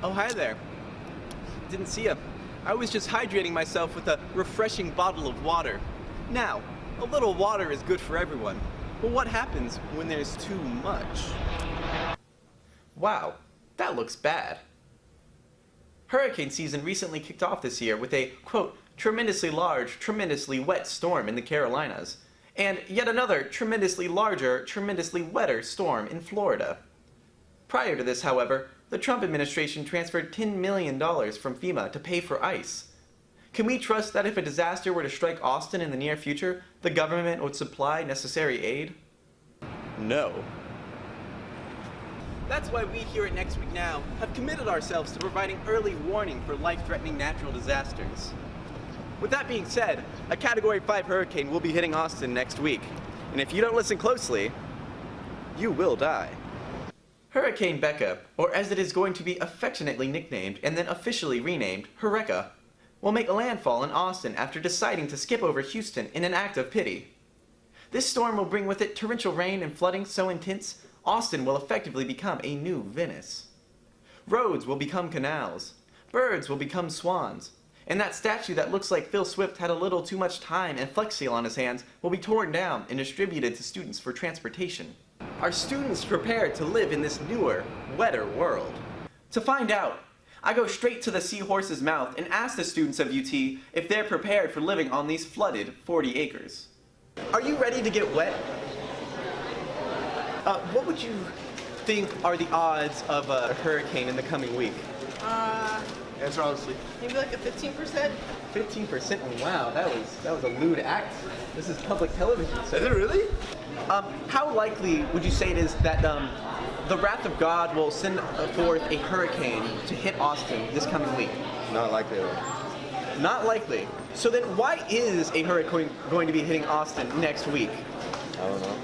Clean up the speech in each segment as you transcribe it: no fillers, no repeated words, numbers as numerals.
Oh, hi there. Didn't see ya. I was just hydrating myself with a refreshing bottle of water. Now, a little water is good for everyone, but what happens when there's too much? Wow, that looks bad. Hurricane season recently kicked off this year with a, quote, tremendously large, tremendously wet storm in the Carolinas, and yet another tremendously larger, tremendously wetter storm in Florida. Prior to this, however, the Trump administration transferred $10 million from FEMA to pay for ice. Can we trust that if a disaster were to strike Austin in the near future, the government would supply necessary aid? No. That's why we here at Next Week Now have committed ourselves to providing early warning for life-threatening natural disasters. With that being said, a Category 5 hurricane will be hitting Austin next week, and if you don't listen closely, you will die. Hurricane Becca, or as it is going to be affectionately nicknamed and then officially renamed, Hurrecka, will make landfall in Austin after deciding to skip over Houston in an act of pity. This storm will bring with it torrential rain and flooding so intense, Austin will effectively become a new Venice. Roads will become canals, birds will become swans, and that statue that looks like Phil Swift had a little too much time and Flex Seal on his hands will be torn down and distributed to students for transportation. Are students prepared to live in this newer, wetter world? To find out, I go straight to the seahorse's mouth and ask the students of UT if they're prepared for living on these flooded 40 acres. Are you ready to get wet? What would you think are the odds of a hurricane in the coming week? Answer honestly. Maybe like a 15%? 15%? Oh, wow, that was a lewd act. This is public television. So. Is it really? How likely would you say it is that the wrath of God will send forth a hurricane to hit Austin this coming week? Not likely. Not likely. So then why is a hurricane going to be hitting Austin next week? I don't know.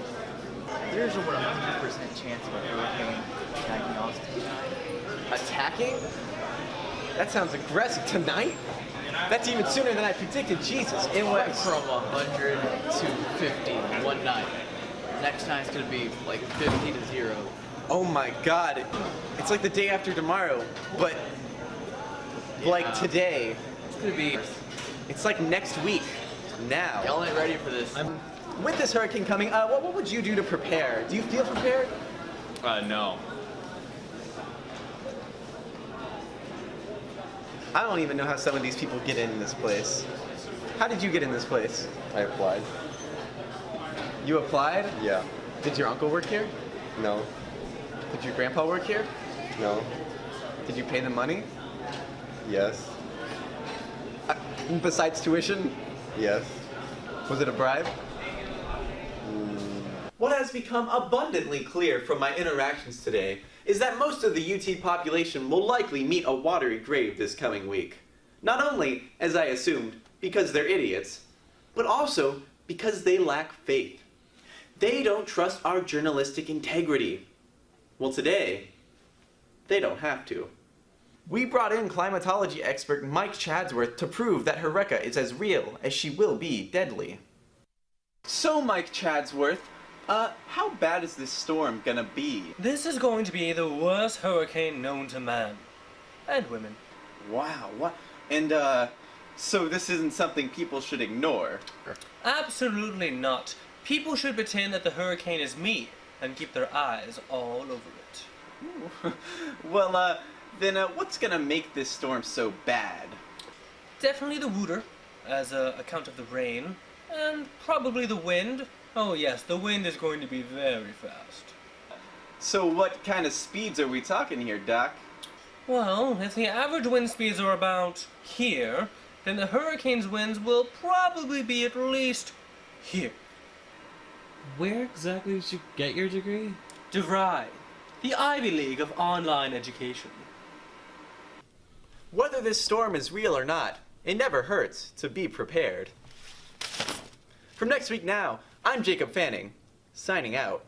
There's over 100% chance of a hurricane attacking Austin tonight. Attacking? That sounds aggressive. Tonight? That's even sooner than I predicted. Jesus. It went from 100 to 50 in one night. Next time it's going to be like 50 to 0. Oh my God. It's like the day after tomorrow, but like today. It's going to be... It's like next week. Now. Y'all ain't ready for this. With this hurricane coming, what would you do to prepare? Do you feel prepared? No. I don't even know how some of these people get in this place. How did you get in this place? I applied. You applied? Yeah. Did your uncle work here? No. Did your grandpa work here? No. Did you pay them money? Yes. Besides tuition? Yes. Was it a bribe? What has become abundantly clear from my interactions today is that most of the UT population will likely meet a watery grave this coming week. Not only, as I assumed, because they're idiots, but also because they lack faith. They don't trust our journalistic integrity. Well, today, they don't have to. We brought in climatology expert Mike Chadsworth to prove that Hurrecka is as real as she will be deadly. So, Mike Chadsworth, how bad is this storm gonna be? This is going to be the worst hurricane known to man. And women. Wow, what? And, so this isn't something people should ignore? Absolutely not. People should pretend that the hurricane is me and keep their eyes all over it. Ooh. Well, then what's gonna make this storm so bad? Definitely the water, as a account of the rain, and probably the wind. Oh yes, the wind is going to be very fast. So what kind of speeds are we talking here, Doc? Well, if the average wind speeds are about here, then the hurricane's winds will probably be at least here. Where exactly did you get your degree? DeVry, the Ivy League of online education. Whether this storm is real or not, it never hurts to be prepared. From Next Week Now, I'm Jacob Fanning, signing out.